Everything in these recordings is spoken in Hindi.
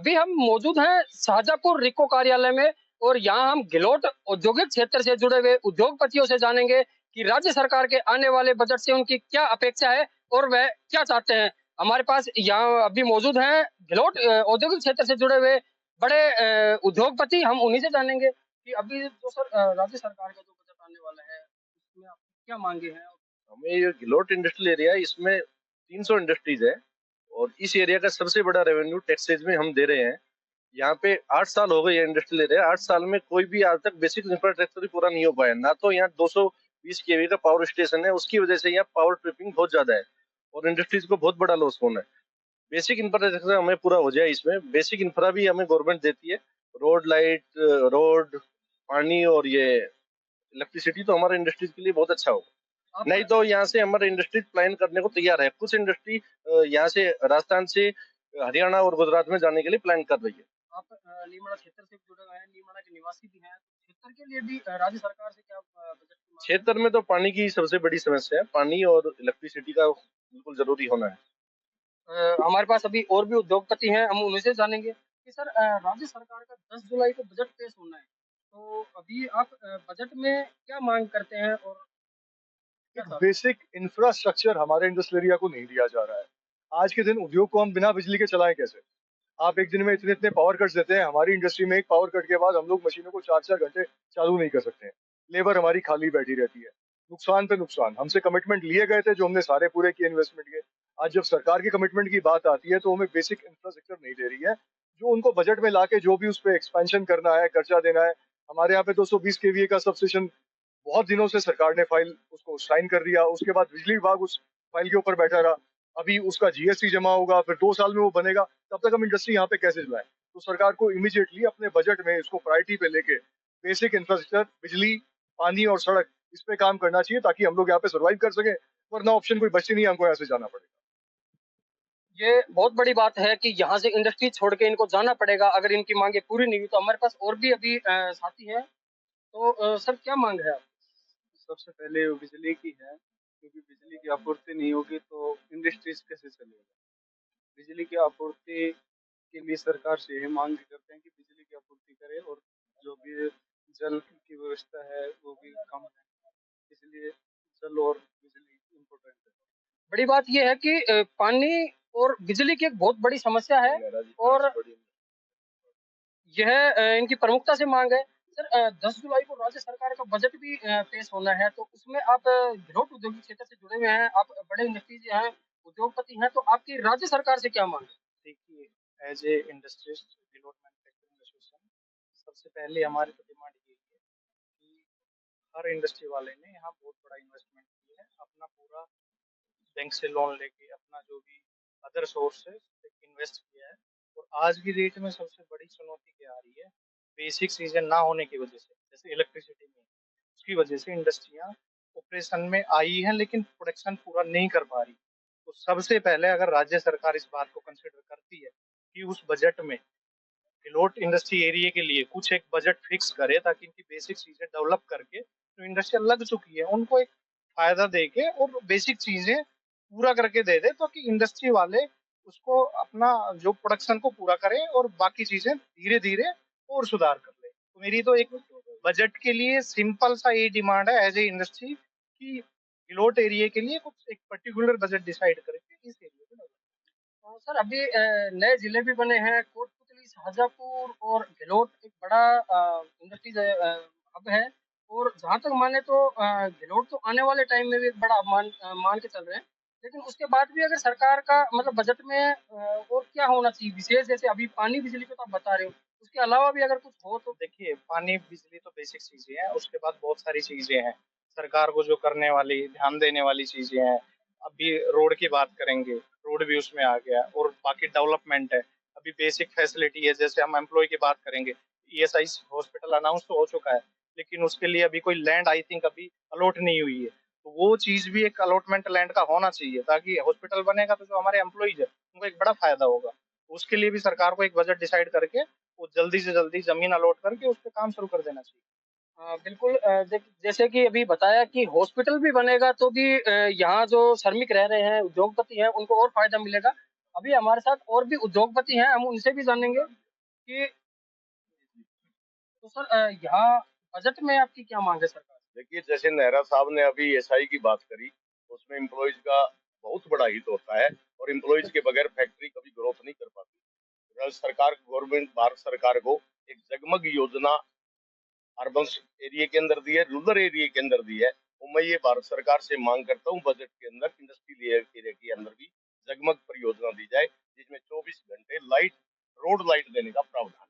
अभी हम मौजूद हैं शाहजहाँपुर रिको कार्यालय में और यहाँ हम गहलोत औद्योगिक क्षेत्र से जुड़े हुए उद्योगपतियों से जानेंगे कि राज्य सरकार के आने वाले बजट से उनकी क्या अपेक्षा है और वह क्या चाहते हैं। हमारे पास यहाँ अभी मौजूद हैं गहलोत औद्योगिक क्षेत्र से जुड़े हुए बड़े उद्योगपति। हम उन्हीं से जानेंगे कि अभी जो राज्य सरकार का जो बजट आने वाला है उसमें आपकी क्या मांगे हैं। हमें ये गहलोत इंडस्ट्रियल एरिया है, इसमें 300 इंडस्ट्रीज है और इस एरिया का सबसे बड़ा रेवेन्यू टैक्सेज में हम दे रहे हैं। यहाँ पे 8 साल हो गए ये इंडस्ट्रियल एरिया। 8 साल में कोई भी आज तक बेसिक इंफ्रास्ट्रक्चर ही पूरा नहीं हो पाया। ना तो यहाँ 220 केवी का पावर स्टेशन है, उसकी वजह से यहाँ पावर ट्रिपिंग बहुत ज्यादा है और इंडस्ट्रीज को बहुत बड़ा लॉस होना है। बेसिक इंफ्रास्ट्रक्चर हमें पूरा हो जाए। इसमें बेसिक इंफ्रा भी हमें गवर्नमेंट देती है, रोड, लाइट, रोड, पानी और ये इलेक्ट्रिसिटी, तो हमारे इंडस्ट्रीज के लिए बहुत अच्छा होगा। नहीं तो यहाँ से हमारे इंडस्ट्री प्लान करने को तैयार है। कुछ इंडस्ट्री यहाँ से राजस्थान से हरियाणा और गुजरात में जाने के लिए प्लान कर रही है। आप लीमड़ा क्षेत्र से जुड़े हुए हैं, लीमड़ा के निवासी भी हैं, तो क्षेत्र के लिए भी राज्य सरकार से क्या बजट की मांग है? क्षेत्र में तो पानी की सबसे बड़ी समस्या है, पानी और इलेक्ट्रिसिटी का बिल्कुल जरूरी होना है। हमारे पास अभी और भी उद्योगपति हैं, हम उन्हीं से जानेंगे कि सर राज्य सरकार का 10 जुलाई को बजट पेश होना है, तो अभी आप बजट में क्या मांग करते हैं और बेसिक इंफ्रास्ट्रक्चर हमारे इंडस्ट्रियल एरिया को नहीं दिया जा रहा है। आज के दिन उद्योग को हम बिना बिजली के चलाएं कैसे? आप एक दिन में इतने इतने पावर कट्स देते हैं। हमारी इंडस्ट्री में एक पावर कट के बाद हम लोग मशीनों को 4-4 घंटे चालू नहीं कर सकते हैं। लेबर हमारी खाली बैठी रहती है। नुकसान पे नुकसान। हमसे कमिटमेंट लिए गए थे जो हमने सारे पूरे किए इन्वेस्टमेंट के। आज जब सरकार की कमिटमेंट की बात आती है तो हमें बेसिक इंफ्रास्ट्रक्चर नहीं दे रही है, जो उनको बजट में लाके जो भी उस पर एक्सपेंशन करना है, खर्चा देना है। हमारे यहाँ पे 220 केवीए का सबस्टेशन बहुत दिनों से सरकार ने फाइल उसको साइन कर दिया, उसके बाद बिजली विभाग उस फाइल के ऊपर बैठा रहा। अभी उसका जीएसटी जमा होगा, फिर 2 साल में वो बनेगा, तब तक हम इंडस्ट्री यहाँ पे कैसे चलाएं? तो सरकार को इमीडिएटली अपने बजट में इसको प्रायोरिटी पे लेके बेसिक इंफ्रास्ट्रक्चर, बिजली, पानी और सड़क, इस पे काम करना चाहिए ताकि हम लोग यहाँ पे सर्वाइव कर सके। वरना ऑप्शन कोई बचती नहीं है, हमको यहाँ से जाना पड़ेगा। ये बहुत बड़ी बात है कि यहाँ से इंडस्ट्री छोड़ के इनको जाना पड़ेगा अगर इनकी मांगे पूरी नहीं हुई। तो हमारे पास और भी अभी साथी हैं, तो सर क्या मांग है आप? सबसे पहले वो बिजली की है, क्योंकि बिजली की आपूर्ति नहीं होगी तो इंडस्ट्रीज कैसे चलेगा। बिजली की आपूर्ति के लिए सरकार से यही मांग करते हैं कि बिजली की आपूर्ति करे और जो भी जल की व्यवस्था है वो भी कम है, इसलिए जल और बिजली इम्पोर्टेंट है। बड़ी बात यह है कि पानी और बिजली की एक बहुत बड़ी समस्या है और यह इनकी प्रमुखता से मांग है। सर 10 जुलाई को राज्य सरकार का बजट भी पेश होना है, तो उसमें आप गहलोत औद्योगिक क्षेत्र से जुड़े हुए हैं, आप बड़े इंडस्ट्रीज हैं, उद्योगपति हैं, तो आपकी राज्य सरकार से क्या मांग है? देखिए, as a industrialist Gehlot manufacturing association, सबसे पहले हमारी तो डिमांड यही है कि हर इंडस्ट्री वाले ने यहाँ बहुत बड़ा इन्वेस्टमेंट किया है, अपना पूरा बैंक से लोन लेके अपना जो भी अदर सोर्स है इन्वेस्ट किया है। और आज की डेट में सबसे बड़ी चुनौती क्या आ रही है, बेसिक चीजें ना होने की वजह से, जैसे इलेक्ट्रिसिटी में, उसकी वजह से इंडस्ट्रियाँ ऑपरेशन में आई हैं लेकिन प्रोडक्शन पूरा नहीं कर पा रही। तो सबसे पहले अगर राज्य सरकार इस बात को कंसिडर करती है कि उस बजट में गहलोत इंडस्ट्री एरिया के लिए कुछ एक बजट फिक्स करे ताकि इनकी बेसिक चीजें डेवलप करके, जो इंडस्ट्रियल लग चुकी है उनको एक फायदा दे के और बेसिक चीजें पूरा करके दे दे, तो कि इंडस्ट्री वाले उसको अपना जो प्रोडक्शन को पूरा करें और बाकी चीजें धीरे धीरे और सुधार कर ले। तो मेरी तो एक बजट के लिए सिंपल सा ये डिमांड है एज ए इंडस्ट्री कि गहलोत एरिया के लिए कुछ एक पर्टिकुलर बजट डिसाइड करके इस एरिया को डेवलप। तो सर अभी नए जिले भी बने हैं, कोटपुतली, शाहजहाँपुर और गहलोत एक बड़ा इंडस्ट्रीज हब है। और जहाँ तक माने तो गहलोत तो आने वाले टाइम में भी एक बड़ा मान के चल रहे हैं, लेकिन उसके बाद भी अगर सरकार का मतलब बजट में और क्या होना चाहिए विशेष, जैसे अभी पानी बिजली को तो आप बता रहे हो, उसके अलावा भी अगर कुछ हो तो। देखिए, पानी बिजली तो बेसिक चीजें हैं, उसके बाद बहुत सारी चीजें हैं सरकार को जो करने वाली, ध्यान देने वाली चीजें हैं। अभी रोड की बात करेंगे, रोड भी उसमें आ गया और बाकी डेवलपमेंट है। अभी बेसिक फैसिलिटी है, जैसे हम एम्प्लॉय की बात करेंगे, ईएसआई हॉस्पिटल अनाउंस तो हो चुका है लेकिन उसके लिए अभी कोई लैंड आई थिंक अभी अलॉट नहीं हुई है। तो वो चीज भी एक अलॉटमेंट लैंड का होना चाहिए ताकि हॉस्पिटल बनेगा तो जो हमारे एम्प्लॉइज है उनको एक बड़ा फायदा होगा। उसके लिए भी सरकार को एक बजट डिसाइड करके वो जल्दी से जल्दी जमीन अलॉट करके उस पर काम शुरू कर देना चाहिए। बिल्कुल जैसे कि अभी बताया कि हॉस्पिटल भी बनेगा तो भी यहाँ जो श्रमिक रह रहे हैं, उद्योगपति हैं, उनको और फायदा मिलेगा। अभी हमारे साथ और भी उद्योगपति हैं, हम उनसे भी जानेंगे कि तो सर यहाँ बजट में आपकी क्या मांग है सरकार से? देखिए, जैसे नेहरा साहब ने अभी एसआई की बात करी, उसमें एम्प्लॉइज का बहुत बड़ा हित होता है और एम्प्लॉइज के बगैर फैक्ट्री कभी ग्रोथ नहीं कर पाती। राज्य सरकार, गवर्नमेंट, भारत सरकार को एक जगमग योजना अर्बन एरिया के अंदर दी है, रूरल एरिया के अंदर दी है। और मैं ये भारत सरकार से मांग करता हूँ बजट के अंदर इंडस्ट्रियल एरिया के अंदर भी जगमग परियोजना दी जाए, जिसमें 24 घंटे लाइट, रोड लाइट देने का प्रावधान है।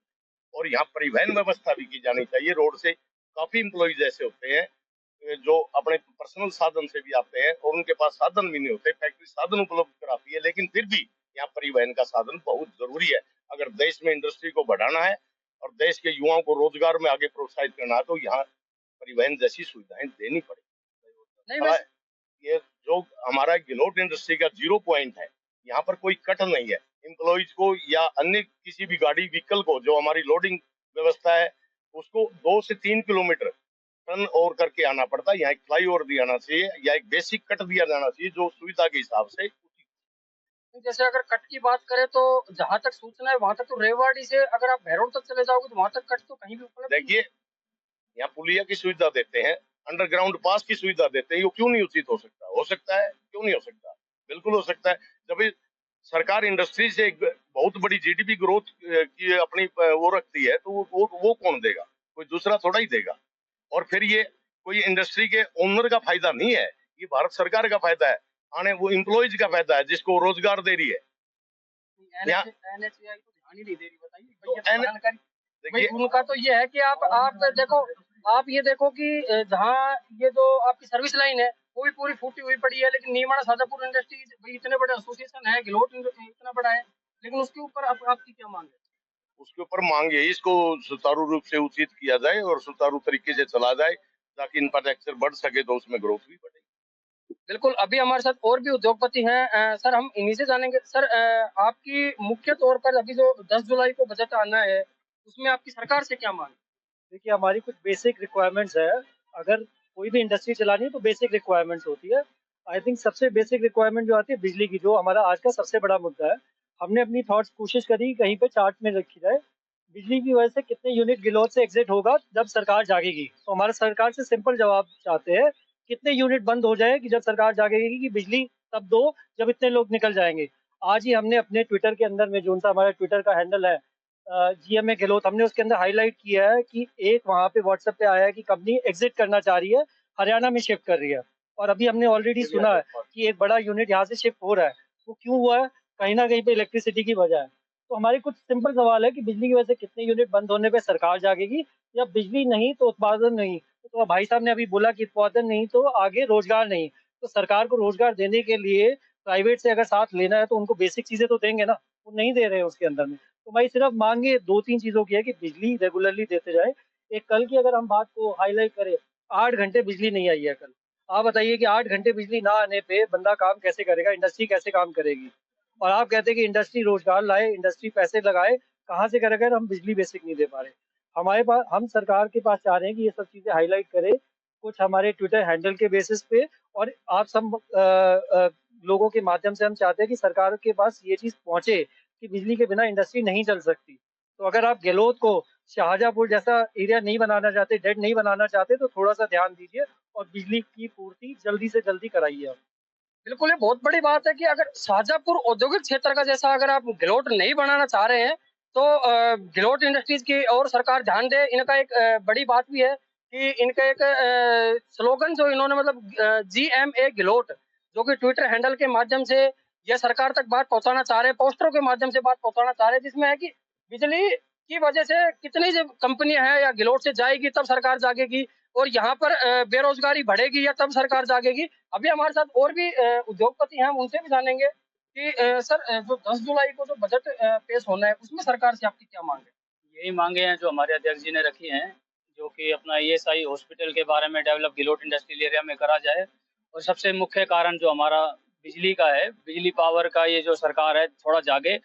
और यहाँ परिवहन व्यवस्था भी की जानी चाहिए। रोड से काफी एम्प्लॉइज ऐसे होते हैं जो अपने पर्सनल साधन से भी आते हैं और उनके पास साधन भी नहीं होते, फैक्ट्री साधन उपलब्ध कराती है, लेकिन फिर भी यहाँ परिवहन का साधन बहुत जरूरी है। अगर देश में इंडस्ट्री को बढ़ाना है और देश के युवाओं को रोजगार में आगे प्रोत्साहित करना है तो यहाँ परिवहन जैसी सुविधाएं देनी पड़ेगी। नहीं बस ये जो हमारा गिलोट इंडस्ट्री का 0 पॉइंट है, यहाँ पर कोई कट नहीं है। एम्प्लॉइज को या अन्य किसी भी गाड़ी व्हीकल को, जो हमारी लोडिंग व्यवस्था है, उसको 2 से 3 किलोमीटर टर्न ओवर करके आना पड़ता है। यहाँ एक फ्लाई ओवर दिया जाना चाहिए या एक बेसिक कट दिया जाना चाहिए जो सुविधा के हिसाब से। जैसे अगर कट की बात करें तो जहाँ तक सूचना है वहां तक तो रेवाड़ी से अगर आप भैरोड तक चले जाओगे तो वहां तक कट तो कहीं भी उपलब्ध नहीं है। देखिए, यहाँ पुलिया की सुविधा देते हैं, अंडरग्राउंड पास की सुविधा देते हैं, ये क्यों नहीं उचित हो सकता? हो सकता है, क्यों नहीं हो सकता? बिल्कुल हो सकता है। जब ये सरकार इंडस्ट्री से एक बहुत बड़ी जीडीपी ग्रोथ की अपनी वो रखती है तो वो कौन देगा? कोई दूसरा थोड़ा ही देगा। और फिर ये कोई इंडस्ट्री के ओनर का फायदा नहीं है, ये भारत सरकार का फायदा है, आने वो एम्प्लॉइज का फायदा है जिसको रोजगार दे रही है। यहाँ NHAI तो ध्यान ही नहीं दे रही, बताइए तो भैया तो जानकारी। भाई देखिए, उनका तो ये है कि आप देखो, आप ये देखो कि जहाँ ये जो आपकी सर्विस लाइन है वो भी पूरी फूटी हुई पड़ी है, लेकिन नीमाड़ा शाजापुर इंडस्ट्रीज भाई इतने बड़े एसोसिएशन है, गिलोट इतना बड़ा है, लेकिन उसके ऊपर आपकी क्या मांग है? उसके ऊपर मांग है इसको सुचारू रूप से उचित किया जाए और सुचारू तरीके से चला जाए ताकि इंफ्रास्ट्रक्चर बढ़ सके तो उसमें ग्रोथ भी बढ़ेगी। बिल्कुल, अभी हमारे साथ और भी उद्योगपति हैं। सर हम इन्हीं से जानेंगे। सर आपकी मुख्य तौर पर अभी जो 10 जुलाई को बजट आना है उसमें आपकी सरकार से क्या मांग है? देखिए, हमारी कुछ बेसिक रिक्वायरमेंट्स है। अगर कोई भी इंडस्ट्री चलानी है तो बेसिक रिक्वायरमेंट्स होती है। आई थिंक सबसे बेसिक रिक्वायरमेंट जो आती है बिजली की, जो हमारा आज का सबसे बड़ा मुद्दा है। हमने अपनी थॉट्स कोशिश करी कहीं पे चार्ट में रखी जाए, बिजली की वजह से कितने यूनिट गिलोट से एग्जिट होगा जब सरकार जागेगी। तो हमारे सरकार से सिंपल जवाब चाहते हैं, कितने यूनिट बंद हो जाए कि जब सरकार जागेगी कि बिजली तब दो जब इतने लोग निकल जाएंगे। आज ही हमने अपने ट्विटर के अंदर में, जो सा हमारा ट्विटर का हैंडल है GMA गहलोत, हमने उसके अंदर हाईलाइट किया है कि एक वहाँ पे व्हाट्सएप पे आया है कि कंपनी एग्जिट करना चाह रही है, हरियाणा में शिफ्ट कर रही है। और अभी हमने ऑलरेडी सुना है कि एक बड़ा यूनिट यहाँ से शिफ्ट हो रहा है। वो क्यों हुआ है? कहीं ना कहीं पे इलेक्ट्रिसिटी की वजह है। तो हमारे कुछ सिंपल सवाल है कि बिजली की वजह से कितने यूनिट बंद होने पे सरकार जागेगी, या बिजली नहीं तो उत्पादन नहीं। तो भाई साहब ने अभी बोला कि उत्पादन नहीं तो आगे रोजगार नहीं। तो सरकार को रोजगार देने के लिए प्राइवेट से अगर साथ लेना है तो उनको बेसिक चीजें तो देंगे ना, वो नहीं दे रहे हैं उसके अंदर में। तो भाई सिर्फ मांगे 2-3 चीजों की है कि बिजली रेगुलरली देते जाए। एक कल की अगर हम बात को हाईलाइट करें, 8 घंटे बिजली नहीं आई है कल। आप बताइए कि 8 घंटे बिजली ना आने पे बंदा काम कैसे करेगा, इंडस्ट्री कैसे काम करेगी? और आप कहते हैं कि इंडस्ट्री रोजगार लाए, इंडस्ट्री पैसे लगाए, कहाँ से करेगा? हम बिजली बेसिक नहीं दे पा रहे। हमारे पास, हम सरकार के पास चाह रहे हैं कि ये सब चीजें हाईलाइट करे कुछ हमारे ट्विटर हैंडल के बेसिस पे, और आप सब लोगों के माध्यम से हम चाहते हैं कि सरकार के पास ये चीज पहुंचे कि बिजली के बिना इंडस्ट्री नहीं चल सकती। तो अगर आप गहलोत को शाहजहांपुर जैसा एरिया नहीं बनाना चाहते, डेड नहीं बनाना चाहते, तो थोड़ा सा ध्यान दीजिए और बिजली की पूर्ति जल्दी से जल्दी कराइए आप। बिल्कुल, ये बहुत बड़ी बात है कि अगर शाहजहांपुर औद्योगिक क्षेत्र का जैसा अगर आप गिलोट नहीं बनाना चाह रहे हैं तो गिलोट इंडस्ट्रीज की और सरकार ध्यान दे। इनका एक बड़ी बात भी है कि इनका एक स्लोगन जो इन्होंने मतलब GMA गिलोट, जो कि ट्विटर हैंडल के माध्यम से यह सरकार तक बात पहुंचाना चाह रहे हैं, पोस्टरों के माध्यम से बात पहुंचाना चाह रहे हैं, जिसमें है कि बिजली की वजह से कितनी जो कंपनियां हैं या गिलोट से जाएगी तब सरकार जागेगी, और यहाँ पर बेरोजगारी बढ़ेगी या तब सरकार जागेगी। अभी हमारे साथ और भी उद्योगपति हैं, हम उनसे भी जानेंगे कि सर जो 10 जुलाई को जो बजट पेश होना है उसमें सरकार से आपकी क्या मांग है? यही मांगे हैं जो हमारे अध्यक्ष जी ने रखी हैं, जो कि अपना ESI हॉस्पिटल के बारे में डेवलप गिलोट इंडस्ट्रियल एरिया में करा जाए। और सबसे मुख्य कारण जो हमारा बिजली का है, बिजली पावर का, ये जो सरकार है थोड़ा जागे।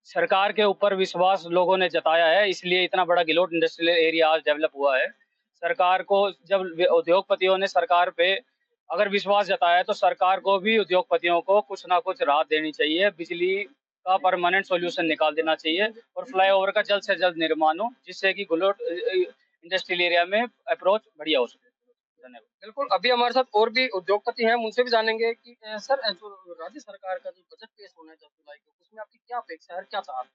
सरकार के ऊपर विश्वास लोगों ने जताया है, इसलिए इतना बड़ा गिलोट इंडस्ट्रियल एरिया आज डेवलप हुआ है। सरकार को, जब उद्योगपतियों ने सरकार पे अगर विश्वास जताया है तो सरकार को भी उद्योगपतियों को कुछ ना कुछ राहत देनी चाहिए। बिजली का परमानेंट सॉल्यूशन निकाल देना चाहिए और फ्लाईओवर का जल्द से जल्द निर्माण हो, जिससे कि गलोट इंडस्ट्रियल एरिया में अप्रोच बढ़िया हो सके। धन्यवाद। बिल्कुल, अभी हमारे साथ और भी उद्योगपति हैं, हम उनसे भी जानेंगे कि सर जो राज्य सरकार का जो बजट पेश होना है 10 जुलाई को, उसमें आपकी क्या अपेक्षा है और क्या चाहते हैं?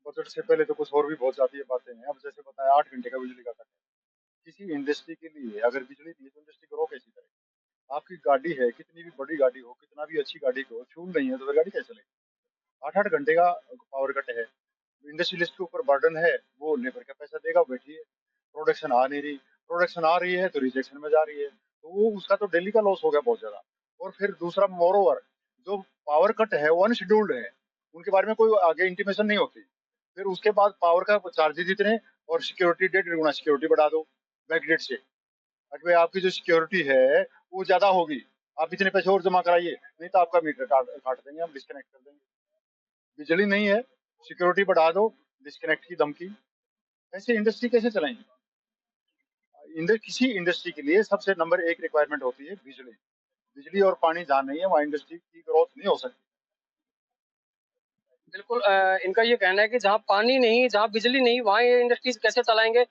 बजट से पहले तो कुछ और भी बहुत ज्यादा बातें हैं। अब जैसे बताया 8 घंटे का बिजली का कट है। किसी इंडस्ट्री के लिए अगर बिजली नहीं है तो इंडस्ट्री करो कैसी करेगी? आपकी गाड़ी है, कितनी भी बड़ी गाड़ी हो, कितना भी अच्छी गाड़ी हो, फ्यूल नहीं है तो फिर गाड़ी कैसे चलेगी? 8-8 घंटे का पावर कट है। इंडस्ट्रियलिस्ट के ऊपर बर्डन है, वो लेबर का पैसा देगा, बैठिए। प्रोडक्शन आ नहीं रही, प्रोडक्शन आ रही है तो रिजेक्शन में जा रही है, तो वो उसका तो डेली का लॉस हो गया बहुत ज्यादा। और फिर दूसरा मोर ओवर, जो पावर कट है वो अनशेड्यूल्ड है, उनके बारे में कोई आगे इंटीमेशन नहीं होती। फिर उसके बाद पावर का चार्जेज इतने, और सिक्योरिटी डेट गुना सिक्योरिटी बढ़ा दो बैकडेट से। अगर आपकी जो सिक्योरिटी है वो ज्यादा होगी, आप इतने पैसे और जमा कराइए, नहीं तो आपका मीटर काट देंगे, हम डिस्कनेक्ट कर देंगे। बिजली नहीं है, सिक्योरिटी बढ़ा दो, डिस्कनेक्ट की धमकी। ऐसे इंडस्ट्री कैसे चलाएंगे? किसी इंडस्ट्री के लिए सबसे नंबर 1 रिक्वायरमेंट होती है बिजली। बिजली और पानी जहाँ नहीं है वहाँ इंडस्ट्री की ग्रोथ नहीं हो सकती। बिल्कुल, इनका ये कहना है कि जहाँ पानी नहीं, जहाँ बिजली नहीं, वहाँ ये इंडस्ट्रीज कैसे चलाएंगे?